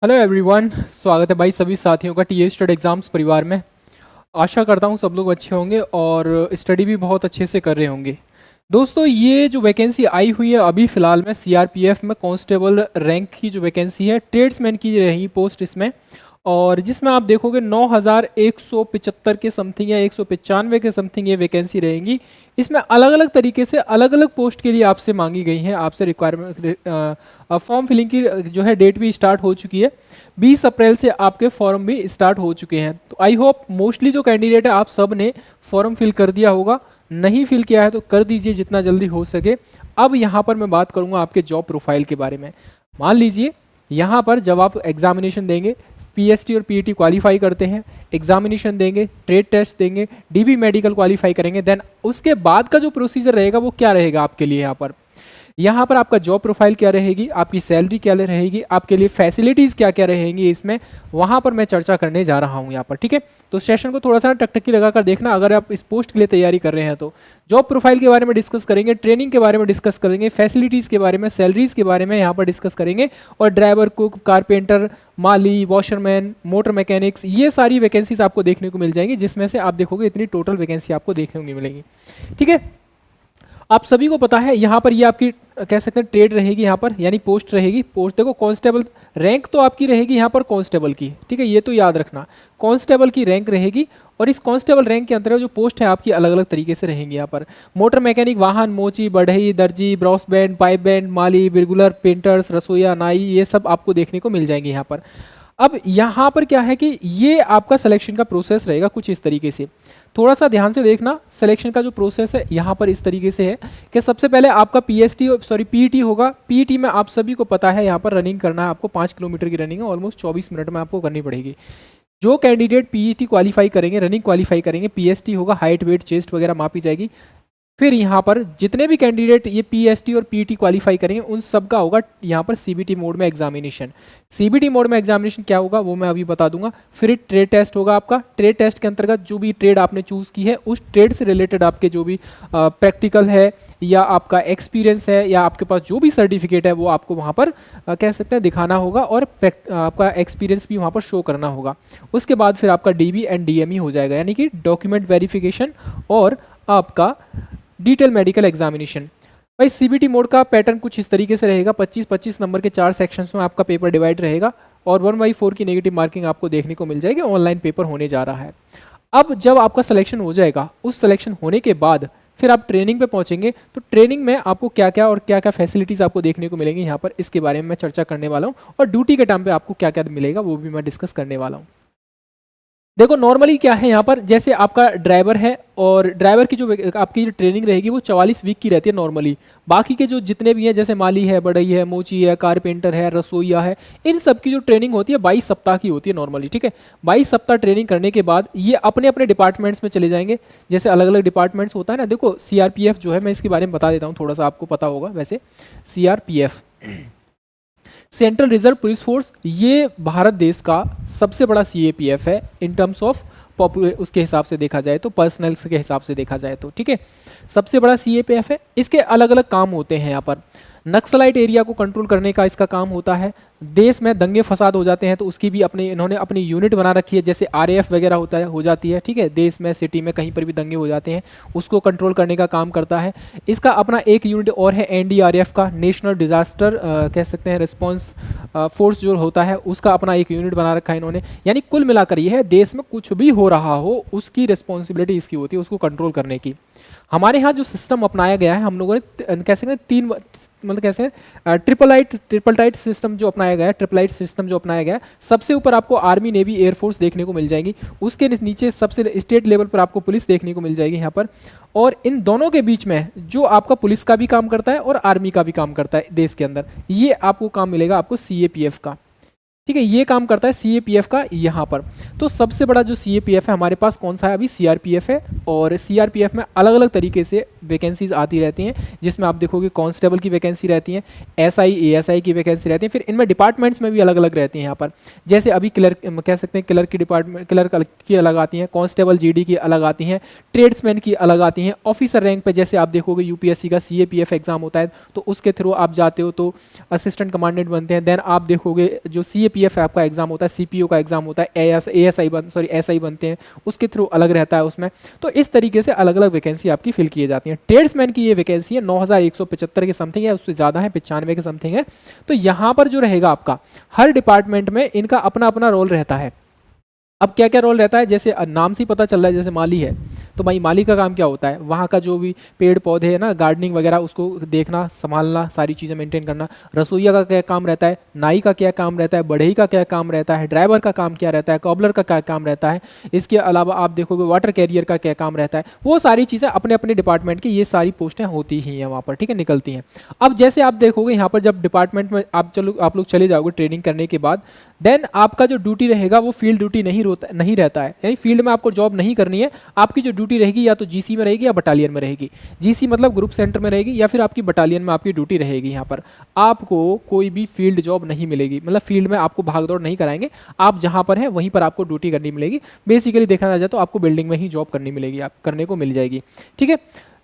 Hello everyone, स्वागत है भाई सभी साथियों का टी स्टडी एग्ज़ाम्स परिवार में। आशा करता हूँ सब लोग अच्छे होंगे और स्टडी भी बहुत अच्छे से कर रहे होंगे। दोस्तों, ये जो वैकेंसी आई हुई है अभी फ़िलहाल में सीआरपीएफ में कांस्टेबल रैंक की जो वैकेंसी है, ट्रेड्समैन की रहेगी पोस्ट इसमें। और जिसमें आप देखोगे 9175 के समथिंग या 195 के समथिंग ये वैकेंसी रहेंगी। इसमें अलग अलग तरीके से अलग अलग पोस्ट के लिए आपसे मांगी गई हैं, आपसे रिक्वायरमेंट। फॉर्म फिलिंग की जो है डेट भी स्टार्ट हो चुकी है। 20 अप्रैल से आपके फॉर्म भी स्टार्ट हो चुके हैं। तो आई होप मोस्टली जो कैंडिडेट है आप सब ने फॉर्म फिल कर दिया होगा। नहीं फिल किया है तो कर दीजिए जितना जल्दी हो सके। अब यहाँ पर मैं बात करूँगा आपके जॉब प्रोफाइल के बारे में। मान लीजिए यहाँ पर जब आप एग्जामिनेशन देंगे, पीएसटी और पीईटी क्वालिफाई करते हैं, एग्जामिनेशन देंगे, ट्रेड टेस्ट देंगे, डीबी मेडिकल क्वालिफाई करेंगे, देन उसके बाद का जो प्रोसीजर रहेगा वो क्या रहेगा आपके लिए। यहाँ पर आपका जॉब प्रोफाइल क्या रहेगी, आपकी सैलरी क्या रहेगी, आपके लिए फैसिलिटीज़ क्या क्या रहेंगी इसमें, वहाँ पर मैं चर्चा करने जा रहा हूँ यहाँ पर। ठीक है, तो सेशन को थोड़ा सा टकटकी लगाकर देखना अगर आप इस पोस्ट के लिए तैयारी कर रहे हैं तो। जॉब प्रोफाइल के बारे में डिस्कस करेंगे, ट्रेनिंग के बारे में डिस्कस करेंगे, फैसिलिटीज़ के बारे में, सैलरीज़ के बारे में यहाँ पर डिस्कस करेंगे। और ड्राइवर, कुक, कारपेंटर, माली, वॉशरमैन, मोटर मैकेनिक्स, ये सारी वैकेंसीज आपको देखने को मिल जाएंगी, जिसमें से आप देखोगे इतनी टोटल वैकेंसी आपको देखने को मिलेगी। ठीक है, आप सभी को पता है यहाँ पर ये आपकी कह सकते हैं ट्रेड रहेगी यहाँ पर, यानी पोस्ट रहेगी। पोस्ट देखो, कांस्टेबल रैंक तो आपकी रहेगी यहाँ पर कांस्टेबल की। ठीक है, ये तो याद रखना, कांस्टेबल की रैंक रहेगी। और इस कांस्टेबल रैंक के अंतर्गत जो पोस्ट है आपकी अलग अलग तरीके से रहेंगी यहाँ पर। मोटर मैकेनिक, वाहन, मोची, बढ़ई, दर्जी, ब्रॉस बैंड, पाइप बैंड, माली, बिरगुलर, पेंटर्स, रसोईया, नाई, ये सब आपको देखने को मिल जाएंगे यहाँ पर। अब यहाँ पर क्या है कि ये आपका सिलेक्शन का प्रोसेस रहेगा कुछ इस तरीके से। थोड़ा सा ध्यान से देखना, सिलेक्शन का जो प्रोसेस है यहाँ पर इस तरीके से है कि सबसे पहले आपका पीईटी होगा। पीईटी में आप सभी को पता है यहाँ पर रनिंग करना है आपको, 5 किलोमीटर की रनिंग है, ऑलमोस्ट 24 मिनट में आपको करनी पड़ेगी। जो कैंडिडेट पीईटी क्वालिफाई करेंगे, रनिंग क्वालिफाई करेंगे, पीएसटी होगा, हाइट, वेट, चेस्ट वगैरह मापी जाएगी। फिर यहाँ पर जितने भी कैंडिडेट ये पीएसटी और पीटी क्वालिफाई करेंगे उन सब का होगा यहाँ पर सीबीटी मोड में एग्जामिनेशन। सीबीटी मोड में एग्जामिनेशन क्या होगा वो मैं अभी बता दूंगा। फिर ट्रेड टेस्ट होगा आपका। ट्रेड टेस्ट के अंतर्गत जो भी ट्रेड आपने चूज की है उस ट्रेड से रिलेटेड आपके जो भी प्रैक्टिकल है या आपका एक्सपीरियंस है या आपके पास जो भी सर्टिफिकेट है वो आपको वहाँ पर कह सकते हैं दिखाना होगा और आपका एक्सपीरियंस भी वहाँ पर शो करना होगा। उसके बाद फिर आपका डीबी एंड डीएमई हो जाएगा, यानी कि डॉक्यूमेंट वेरिफिकेशन और आपका डिटेल मेडिकल एग्जामिनेशन। भाई सीबीटी मोड का पैटर्न कुछ इस तरीके से रहेगा। 25-25 नंबर के 4 सेक्शंस में आपका पेपर डिवाइड रहेगा और 1/4 की नेगेटिव मार्किंग आपको देखने को मिल जाएगी। ऑनलाइन पेपर होने जा रहा है। अब जब आपका सिलेक्शन हो जाएगा, उस सिलेक्शन होने के बाद फिर आप ट्रेनिंग पे पहुंचेंगे तो ट्रेनिंग में आपको क्या क्या और क्या क्या फैसिलिटीज़ आपको देखने को मिलेंगी यहाँ पर, इसके बारे में मैं चर्चा करने वाला हूँ। और ड्यूटी के टाइम पे आपको क्या क्या मिलेगा वो भी मैं डिस्कस करने वाला हूँ। देखो नॉर्मली क्या है यहाँ पर, जैसे आपका ड्राइवर है और ड्राइवर की जो आपकी जो ट्रेनिंग रहेगी वो 44 वीक की रहती है नॉर्मली। बाकी के जो जितने भी हैं जैसे माली है, बढ़ई है, मोची है, कारपेंटर है, रसोईया है, इन सब की जो ट्रेनिंग होती है 22 सप्ताह की होती है नॉर्मली। ठीक है, 22 सप्ताह ट्रेनिंग करने के बाद ये अपने अपने डिपार्टमेंट्स में चले जाएंगे। जैसे अलग अलग डिपार्टमेंट्स होता है ना, देखो सीआरपीएफ जो है, मैं इसके बारे में बता देता हूँ, थोड़ा सा आपको पता होगा वैसे। CRPF central reserve police force, ये भारत देश का सबसे बड़ा सीएपीएफ है इन टर्म्स ऑफ उसके हिसाब से देखा जाए तो, पर्सनल्स के हिसाब से देखा जाए तो। ठीक है, सबसे बड़ा सीएपीएफ है। इसके अलग अलग काम होते हैं यहाँ पर। नक्सलाइट एरिया को कंट्रोल करने का इसका काम होता है। देश में दंगे फसाद हो जाते हैं तो उसकी भी इन्होंने अपनी यूनिट बना रखी है, जैसे आरएएफ वगैरह होता है, हो जाती है। ठीक है, देश में, सिटी में कहीं पर भी दंगे हो जाते हैं उसको कंट्रोल करने का काम करता है। इसका अपना एक यूनिट और है एनडीआरएफ का, नेशनल डिजास्टर कह सकते हैं रिस्पॉन्स फोर्स जो होता है, उसका अपना एक यूनिट बना रखा है इन्होंने। यानी कुल मिलाकर ये है, देश में कुछ भी हो रहा हो उसकी रिस्पॉन्सिबिलिटी इसकी होती है उसको कंट्रोल करने की। हमारे यहाँ जो सिस्टम अपनाया गया है, हम लोगों ने कह सकते हैं 3 मतलब कैसे हैं ट्रिपल टाइट सिस्टम जो अपनाया गया है, ट्रिपलाइट सिस्टम जो अपनाया गया है। सबसे ऊपर आपको आर्मी, नेवी, एयरफोर्स देखने को मिल जाएगी। उसके नीचे सबसे स्टेट लेवल पर आपको पुलिस देखने को मिल जाएगी यहाँ पर। और इन दोनों के बीच में जो आपका पुलिस का भी काम करता है और आर्मी का भी काम करता है देश के अंदर, ये आपको काम मिलेगा आपको सीएपीएफ का। ठीक है, ये काम करता है सीएपीएफ का यहाँ पर। तो सबसे बड़ा जो सीएपीएफ है हमारे पास कौन सा है अभी, सीआरपीएफ है। और सीआरपीएफ में अलग अलग तरीके से वैकेंसीज आती रहती हैं, जिसमें आप देखोगे कांस्टेबल की वैकेंसी रहती है, एसआई, एएसआई की वैकेंसी रहती है। फिर इनमें डिपार्टमेंट्स में भी अलग अलग रहती हैं यहाँ पर। जैसे अभी क्लर्क कह सकते हैं, क्लर्क की डिपार्टमेंट, क्लर्क की अलग आती हैं, कांस्टेबल जीडी की अलग आती हैं, ट्रेड्समैन की अलग आती हैं। ऑफिसर रैंक पे जैसे आप देखोगे यूपीएससी का सीएपीएफ एग्जाम होता है तो उसके थ्रू आप जाते हो तो असिस्टेंट कमांडेंट बनते हैं। देन आप देखोगे जो सीएपीएफ सीआरपीएफ आपका एग्जाम होता है, सीपीओ का एग्जाम होता है, एएसआई बनते हैं, उसके थ्रू अलग रहता है उसमें। तो इस तरीके से अलग अलग वैकेंसी आपकी फिल की जाती है। ट्रेड्समैन की ये वैकेंसी है 9175 के समथिंग है, उससे ज़्यादा है 95 के समथिंग है। तो यहाँ पर जो रहेगा आपका हर डिपार्टमेंट में इनका अपना अपना रोल रहता है। अब क्या क्या रोल रहता है, जैसे नाम से ही पता चल रहा है, जैसे माली है तो भाई माली का काम क्या होता है, वहाँ का जो भी पेड़ पौधे है ना, गार्डनिंग वगैरह उसको देखना, संभालना, सारी चीज़ें मेंटेन करना। रसोईया का क्या काम रहता है, नाई का क्या काम रहता है, बढ़ई का क्या काम रहता है, ड्राइवर का काम क्या रहता है, कॉबलर का क्या काम रहता है। इसके अलावा आप देखोगे वाटर कैरियर का क्या काम रहता है। वो सारी चीज़ें अपने अपने डिपार्टमेंट की ये सारी पोस्टें होती ही हैं वहाँ पर, ठीक है, निकलती हैं। अब जैसे आप देखोगे यहाँ पर जब डिपार्टमेंट में आप लोग चले जाओगे ट्रेनिंग करने के बाद, देन आपका जो ड्यूटी रहेगा वो फील्ड ड्यूटी नहीं रहता है, यानी फील्ड में आपको जॉब नहीं करनी है। आपकी जो ड्यूटी रहेगी या तो जीसी में रहेगी या बटालियन में रहेगी। जीसी मतलब ग्रुप सेंटर में रहेगी, या फिर आपकी बटालियन में आपकी ड्यूटी रहेगी। यहाँ पर आपको कोई भी फील्ड जॉब नहीं मिलेगी, मतलब फील्ड में आपको भाग दौड़ नहीं कराएंगे। आप जहाँ पर हैं वहीं पर आपको ड्यूटी करनी मिलेगी। बेसिकली देखा जाए तो आपको बिल्डिंग में ही जॉब करनी मिलेगी, आप करने को मिल जाएगी, ठीक है।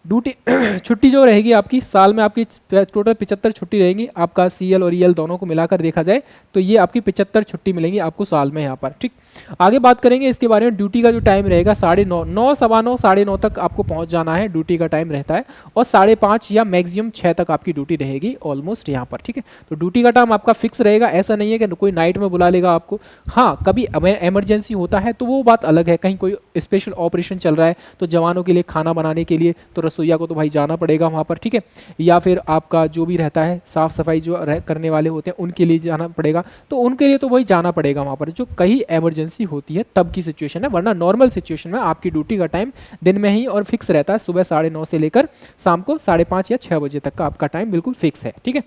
ड्यूटी छुट्टी जो रहेगी आपकी साल में, आपकी टोटल 75 छुट्टी रहेंगी। आपका सीएल और ईएल दोनों को मिलाकर देखा जाए तो ये आपकी 75 छुट्टी मिलेंगी आपको साल में यहाँ पर, ठीक। आगे बात करेंगे इसके बारे में। ड्यूटी का जो टाइम रहेगा 9:30, 9:15, 9:30 तक आपको पहुँच जाना है, ड्यूटी का टाइम रहता है। और 5:30 या मैक्सिमम 6 तक आपकी ड्यूटी रहेगी ऑलमोस्ट यहाँ पर, ठीक है। तो ड्यूटी का टाइम आपका फिक्स रहेगा, ऐसा नहीं है कि कोई नाइट में बुला लेगा आपको। हाँ, कभी एमरजेंसी होता है तो वो बात अलग है, कहीं कोई स्पेशल ऑपरेशन चल रहा है तो जवानों के लिए खाना बनाने के लिए तो रसोईया को तो भाई जाना पड़ेगा वहाँ पर, ठीक है। या फिर आपका जो भी रहता है साफ सफाई जो करने वाले होते हैं उनके लिए जाना पड़ेगा, तो उनके लिए तो वही जाना पड़ेगा वहाँ पर, जो कहीं इमरजेंसी होती है तब की सिचुएशन है। वरना नॉर्मल सिचुएशन में आपकी ड्यूटी का टाइम दिन में ही और फिक्स रहता है, सुबह 9:30 से लेकर शाम को 5:30 या 6 बजे तक का आपका टाइम बिल्कुल फिक्स है, ठीक है।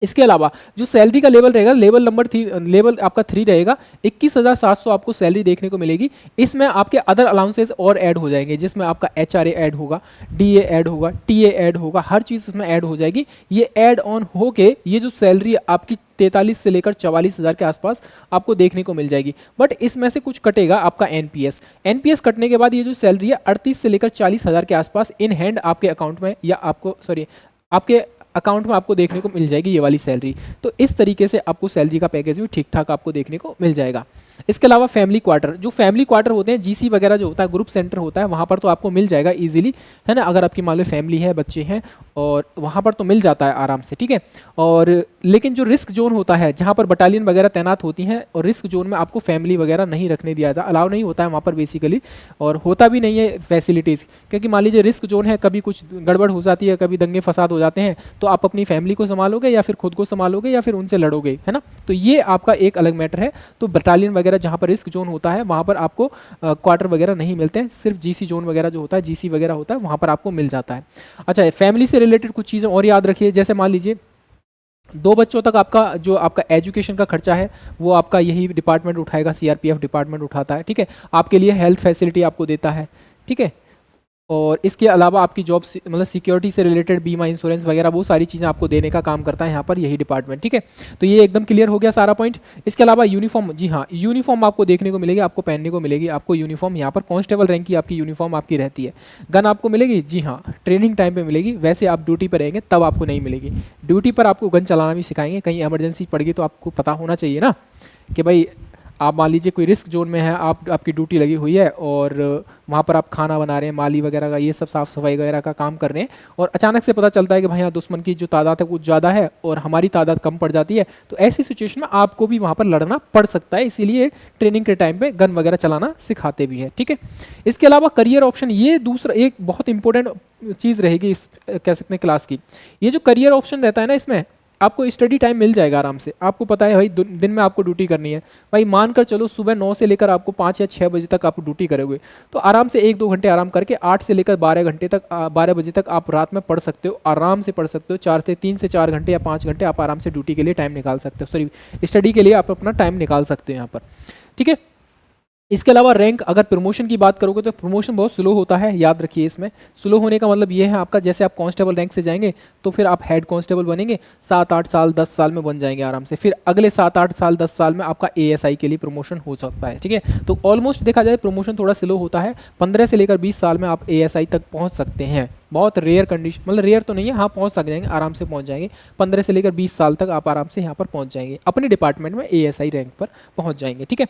इसके अलावा जो सैलरी का लेवल रहेगा, लेवल नंबर 3, लेवल आपका 3 रहेगा। 21,700 आपको सैलरी देखने को मिलेगी। इसमें आपके अदर अलाउंसेस और ऐड हो जाएंगे, जिसमें आपका एचआरए ऐड होगा, डीए ऐड होगा, टीए ऐड होगा, हर चीज़ इसमें ऐड हो जाएगी। ये ऐड ऑन होके ये जो सैलरी आपकी 43 से लेकर 44,000 के आसपास आपको देखने को मिल जाएगी। बट इसमें से कुछ कटेगा आपका एनपीएस। एनपीएस कटने के बाद ये जो सैलरी है 38 से लेकर 40,000 के आसपास इन हैंड आपके अकाउंट में, या आपके अकाउंट में आपको देखने को मिल जाएगी ये वाली सैलरी। तो इस तरीके से आपको सैलरी का पैकेज भी ठीक ठाक आपको देखने को मिल जाएगा। इसके अलावा फैमिली क्वार्टर, जो फैमिली क्वार्टर होते हैं, जीसी वगैरह जो होता है, ग्रुप सेंटर होता है, वहाँ पर तो आपको मिल जाएगा इजीली, है ना। अगर आपकी मान लो फैमिली है, बच्चे हैं, और वहाँ पर तो मिल जाता है आराम से, ठीक है। और लेकिन जो रिस्क जोन होता है, जहाँ पर बटालियन वगैरह तैनात होती हैं, और रिस्क जोन में आपको फैमिली वगैरह नहीं रखने दिया जाता, अलाउ नहीं होता है वहाँ पर बेसिकली, और होता भी नहीं है फैसिलिटीज़। क्योंकि मान लीजिए रिस्क जोन है, कभी कुछ गड़बड़ हो जाती है, कभी दंगे फसाद हो जाते हैं, तो आप अपनी फैमिली को संभालोगे या फिर खुद को संभालोगे या फिर उनसे लड़ोगे, है ना। तो ये आपका एक अलग मैटर है। तो बटालियन वगैरह जहाँ पर रिस्क जोन होता है वहाँ पर आपको क्वार्टर वगैरह नहीं मिलते हैं, सिर्फ जीसी जोन वगैरह जो होता है, जीसी वगैरह होता है, वहाँ पर आपको मिल जाता है। अच्छा, फैमिली से रिलेटेड कुछ चीज़ें और याद रखिए। जैसे मान लीजिए 2 बच्चों तक आपका जो आपका एजुकेशन का खर्चा है वो आपका यही डिपार्टमेंट उठाएगा, सीआरपीएफ डिपार्टमेंट उठाता है, ठीक है। आपके लिए हेल्थ फैसिलिटी आपको देता है, ठीक है। और इसके अलावा आपकी जॉब मतलब सिक्योरिटी से रिलेटेड बीमा, इंश्योरेंस वगैरह वो सारी चीज़ें आपको देने का काम करता है यहाँ पर यही डिपार्टमेंट, ठीक है। तो ये एकदम क्लियर हो गया सारा पॉइंट। इसके अलावा यूनिफॉर्म, जी हाँ, यूनिफॉर्म आपको देखने को मिलेगी, आपको पहनने को मिलेगी। आपको यूनिफॉर्म यहाँ पर कांस्टेबल रैंक की आपकी यूनिफॉर्म आपकी रहती है। गन आपको मिलेगी, जी हाँ, ट्रेनिंग टाइम पर मिलेगी। वैसे आप ड्यूटी पर रहेंगे तब आपको नहीं मिलेगी। ड्यूटी पर आपको गन चलाना भी सिखाएंगे, कहीं एमरजेंसी पड़ गई तो आपको पता होना चाहिए ना कि भाई आप मान लीजिए कोई रिस्क जोन में है, आपकी ड्यूटी लगी हुई है और वहाँ पर आप खाना बना रहे हैं, माली वगैरह का ये सब साफ़ सफाई वगैरह का काम कर रहे हैं, और अचानक से पता चलता है कि भाई यहाँ दुश्मन की जो तादाद है कुछ ज़्यादा है और हमारी तादाद कम पड़ जाती है। तो ऐसी सिचुएशन में आपको भी वहाँ पर लड़ना पड़ सकता है, इसीलिए ट्रेनिंग के टाइम पे गन वगैरह चलाना सिखाते भी है, ठीक है। इसके अलावा करियर ऑप्शन, ये दूसरा एक बहुत इंपॉर्टेंट चीज़ रहेगी इस कह सकते हैं क्लास की। ये जो करियर ऑप्शन रहता है ना, इसमें आपको स्टडी टाइम मिल जाएगा आराम से। आपको पता है भाई दिन में आपको ड्यूटी करनी है, भाई मानकर चलो सुबह 9 से लेकर आपको 5 या 6 बजे तक आप ड्यूटी करोगे, तो आराम से 1-2 घंटे आराम करके 8 से लेकर 12 घंटे तक 12 बजे तक आप रात में पढ़ सकते हो, आराम से पढ़ सकते हो। 3 से 4 घंटे या 5 घंटे आप आराम से ड्यूटी के लिए टाइम निकाल सकते हो, सॉरी स्टडी के लिए आप अपना टाइम निकाल सकते हो यहाँ पर, ठीक है। इसके अलावा रैंक, अगर प्रमोशन की बात करोगे तो प्रमोशन बहुत स्लो होता है, याद रखिए। इसमें स्लो होने का मतलब ये है आपका, जैसे आप कांस्टेबल रैंक से जाएंगे तो फिर आप हेड कांस्टेबल बनेंगे, 7-8 साल 10 साल में बन जाएंगे आराम से। फिर अगले 7-8 साल 10 साल में आपका एएसआई के लिए प्रमोशन हो सकता है, ठीक है। तो ऑलमोस्ट देखा जाए प्रमोशन थोड़ा स्लो होता है, 15 से लेकर 20 साल में आप एएसआई तक पहुँच सकते हैं, बहुत रेयर कंडीशन, मतलब रेयर तो नहीं है, हाँ पहुंच सक जाएंगे, आराम से पहुंच जाएंगे। 15 से लेकर 20 साल तक आप आराम से यहाँ पर पहुंच जाएंगे, अपने डिपार्टमेंट में ASI रैंक पर पहुंच जाएंगे, ठीक है।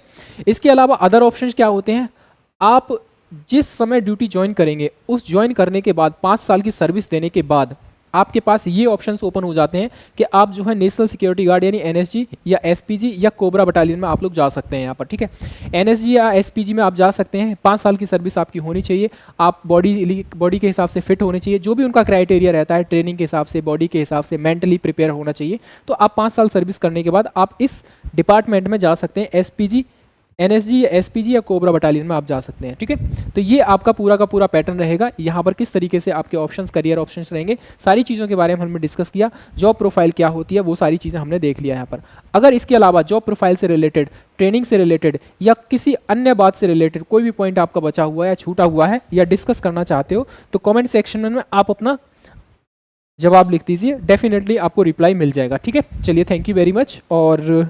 इसके अलावा अदर ऑप्शंस क्या होते हैं, आप जिस समय ड्यूटी ज्वाइन करेंगे उस ज्वाइन करने के बाद 5 साल की सर्विस देने के बाद आपके पास ये ऑप्शंस ओपन हो जाते हैं कि आप जो है नेशनल सिक्योरिटी गार्ड यानी NSG या SPG या कोबरा बटालियन में आप लोग जा सकते हैं यहाँ पर, ठीक है। NSG या SPG में आप जा सकते हैं, 5 साल की सर्विस आपकी होनी चाहिए, आप बॉडी के हिसाब से फिट होने चाहिए, जो भी उनका क्राइटेरिया रहता है ट्रेनिंग के हिसाब से, बॉडी के हिसाब से, मेंटली प्रिपेयर होना चाहिए। तो आप 5 साल सर्विस करने के बाद आप इस डिपार्टमेंट में जा सकते हैं, SPG, NSG या SPG या कोबरा बटालियन में आप जा सकते हैं, ठीक है। तो ये आपका पूरा का पूरा पैटर्न रहेगा, यहाँ पर किस तरीके से आपके ऑप्शंस, करियर ऑप्शंस रहेंगे, सारी चीज़ों के बारे में हमने डिस्कस किया। जॉब प्रोफाइल क्या होती है वो सारी चीज़ें हमने देख लिया यहाँ पर। अगर इसके अलावा जॉब प्रोफाइल से रिलेटेड, ट्रेनिंग से रिलेटेड या किसी अन्य बात से रिलेटेड कोई भी पॉइंट आपका बचा हुआ है या छूटा हुआ है या डिस्कस करना चाहते हो तो कॉमेंट सेक्शन में आप अपना जवाब लिख दीजिए, डेफिनेटली आपको रिप्लाई मिल जाएगा, ठीक है। चलिए, थैंक यू वेरी मच। और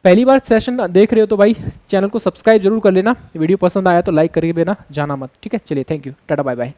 पहली बार सेशन देख रहे हो तो भाई चैनल को सब्सक्राइब जरूर कर लेना, वीडियो पसंद आया तो लाइक करके देना, जाना मत, ठीक है। चलिए, thank you, tata bye bye.